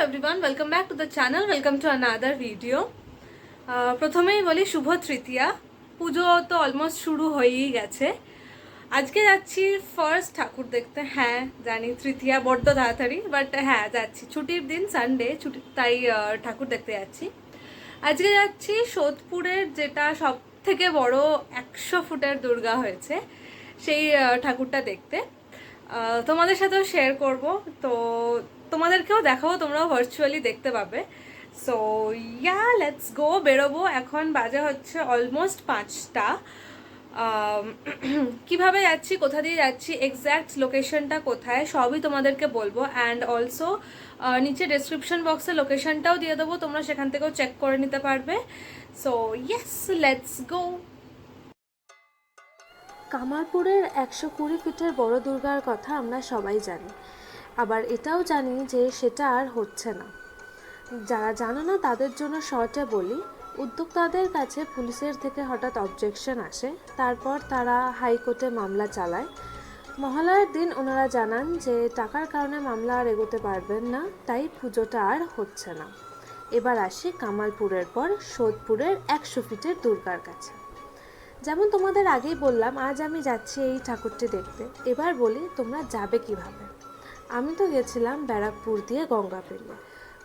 everyone, welcome back to the channel. Welcome to another video. প্রথমেই বলি শুভ তৃতীয়া। পুজো তো almost শুরু হয়েই গেছে। আজকে যাচ্ছি ফার্স্ট ঠাকুর দেখতে। হ্যাঁ জানি তৃতীয়া বড্ড তাড়াতাড়ি, বাট হ্যাঁ যাচ্ছি, ছুটির দিন, সানডে ছুটি, তাই ঠাকুর দেখতে যাচ্ছি। আজকে যাচ্ছি সোদপুরের যেটা সব থেকে বড় 100 ফুটের দুর্গা হয়েছে, সেই ঠাকুরটা দেখতে। তোমাদের সাথেও শেয়ার করব, তো তোমাদেরকেও দেখাবো, তোমরাও ভার্চুয়ালি দেখতে পাবে। So yeah, let's go. বেরোবো, এখন বাজে হচ্ছে অলমোস্ট 5টা। কিভাবে যাচ্ছি, কোথা দিয়ে যাচ্ছি, এক্স্যাক্ট লোকেশনটা কোথায় সবই তোমাদেরকে বলবো। অ্যান্ড অলসো নিচে ডেসক্রিপশন বক্সে লোকেশনটাও দিয়ে দেবো, তোমরা সেখান থেকেও চেক করে নিতে পারবে। So yes, let's go. কামারপুরের 120 ফিটের বড় দুর্গার কথা আমরা সবাই জানি, আবার এটাও জানি যে সেটা আর হচ্ছে না। যারা জানে না তাদের জন্য শর্টে বলি, উদ্যোক্তাদের কাছে পুলিশের থেকে হঠাৎ অবজেকশন আসে, তারপর তারা হাইকোর্টে মামলা চালায়। মহালয়ার দিন ওনারা জানান যে টাকার কারণে মামলা আর এগোতে পারবেন না, তাই পুজোটা আর হচ্ছে না। এবার আসি কামারপুরের পর সোদপুরের 100 ফিটের দুর্গার কাছে। যেমন তোমাদের আগেই বললাম, আজ আমি যাচ্ছি এই ঠাকুরটি দেখতে। এবার বলি তোমরা যাবে কিভাবে। আমি তো গেছিলাম ব্যারাকপুর দিয়ে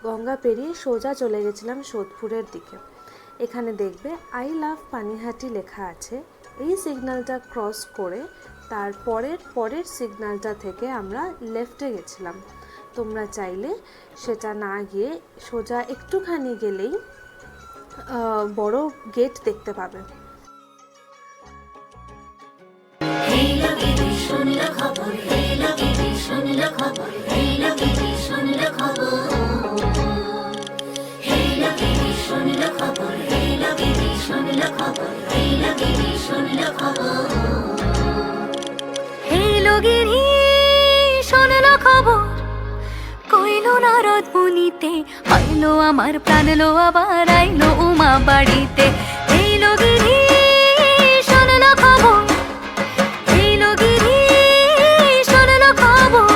গঙ্গা পেরিয়ে সোজা চলে গেছিলাম সোদপুরের দিকে। এখানে দেখবে আই লাভ পানিহাটি লেখা আছে। এই সিগন্যালটা ক্রস করে তার পরের সিগন্যালটা থেকে আমরা লেফটে গেছিলাম। তোমরা চাইলে সেটা না গিয়ে সোজা একটুখানি গেলেই বড় গেট দেখতে পাবে। নারদ মুনিতে আইলো আমার প্রাণ লো, আবার আইলো উমা বাড়িতে। এই লগিরি শোনলো খবর, এই লগিরি শোনলো খবর,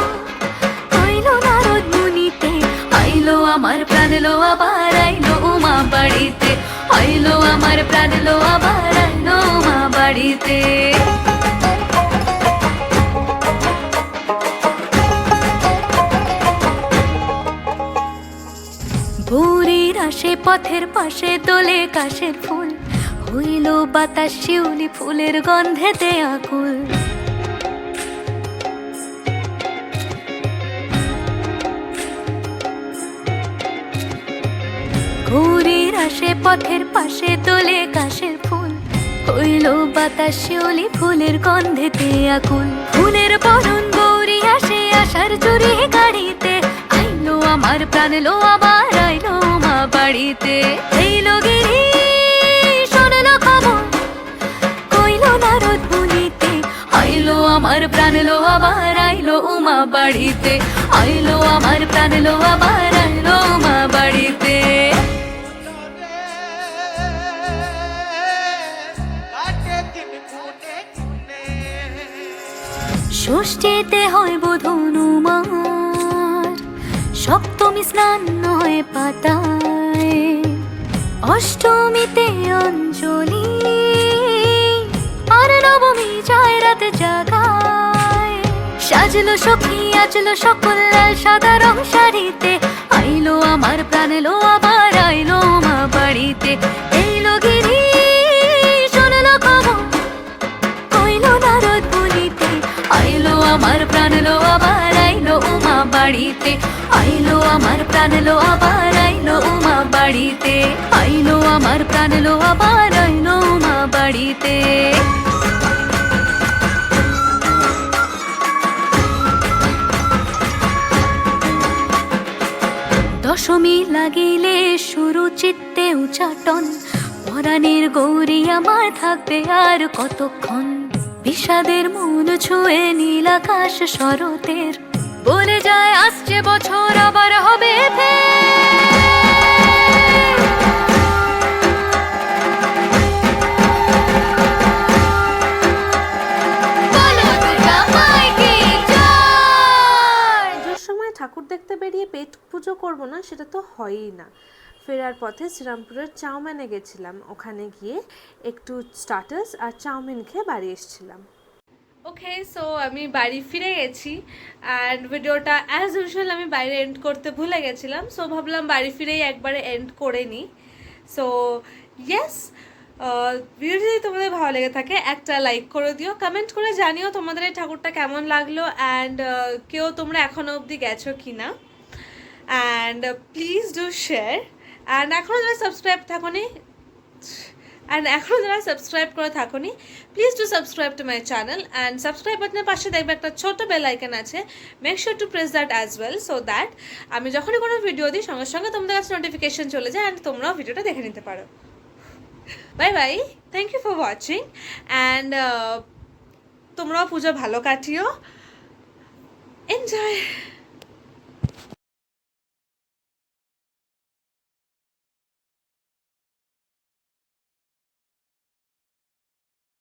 আইলো নারদ মুনিতে আইলো আমার প্রাণ লো, আবার আইলো উমা বাড়িতে। আইলো আমার প্রাণ লো, আবার আইলো উমা বাড়িতে। ভোরের আসে পথের পাশে তোলে কাশের ফুল, হইল বাতাস শিউলি ফুলের গন্ধেতে আকুল। ভোরের আসে পথের পাশে তোলে কাশের ফুল, হইল বাতাস শিউলি ফুলের গন্ধেতে আকুল। ফুলের বরণ গৌরী আসে আশার চুরি গাড়িতে, আইলো আমার প্রাণ লো, আবার আইলো মা বাড়িতে। এই লগিরি শোনলো খবর, কইলো নারদ মুনিতে আইলো আমার প্রাণ লো, আবার আইলো উমা বাড়িতে। আইলো আমার প্রাণ লো, আবার আইলো উমা বাড়িতে। ষষ্ঠীতে হয় বোধনুমার, সপ্তমী স্নান হয় পাতায়, অষ্টমীতে অঞ্জলি, আর নবমী যায় রাতে জাগায়। সাজলো সখী আজলো সকল লাল সাদা রং শাড়িতে, আইলো আমার প্রাণ লো, আবার আইলো মা বাড়িতে। এই লগিরি শোনলো খবর, কইলো নারদ মুনিতে আইলো আমার প্রাণ লো, আবার আইলো উমা বাড়িতে। আইলো আমার প্রাণ লো, আবার আইলো উমা বাড়িতে। আইলো আমার প্রাণ লো, আবার আইলো উমা বাড়িতে। দশমী লাগিলে শুরু চিত্তে উচাটন, পরাণের গৌরী আমার থাকবে আর কতক্ষণ। বিষাদের মন ছুঁয়ে নীল আকাশ শরতের, বলে যায় আসছে বছর আবার হবে ঠাকুর দেখতে বেরিয়ে পেট পুজো করব না সেটা তো হয়ই না। ফেরার পথে শ্রীরামপুরের চাউমিনে গেছিলাম, ওখানে গিয়ে একটু স্টার্টার্স আর চাউমিন খেয়ে বাড়ি এসেছিলাম। ওকে, সো আমি বাড়ি ফিরে গেছি অ্যান্ড ভিডিওটা অ্যাজ ইউজুয়াল আমি বাইরে এন্ড করতে ভুলে গেছিলাম, সো ভাবলাম বাড়ি ফিরেই একবারে এন্ড করে নিই। সো ইয়েস, ভিডিও যদি তোমাদের ভালো লেগে থাকে একটা লাইক করে দিও, কমেন্ট করে জানিও তোমাদের এই ঠাকুরটা কেমন লাগলো অ্যান্ড কেউ তোমরা এখনও অবধি গেছো কি না, and please do share. And এখনও যারা সাবস্ক্রাইব করে থাকোনি please do subscribe to my channel, and subscribe বাটনের পাশে দেখবে একটা ছোট বেল আইকন আছে, make sure to press that as well, so that আমি যখনই কোনো ভিডিও দিই সঙ্গে সঙ্গে তোমাদের কাছে নোটিফিকেশন চলে যায় অ্যান্ড তোমরাও ভিডিওটা দেখে নিতে পারো। Bye bye, thank you for watching, and তোমরাও পুজো ভালো কাটিও, এনজয়।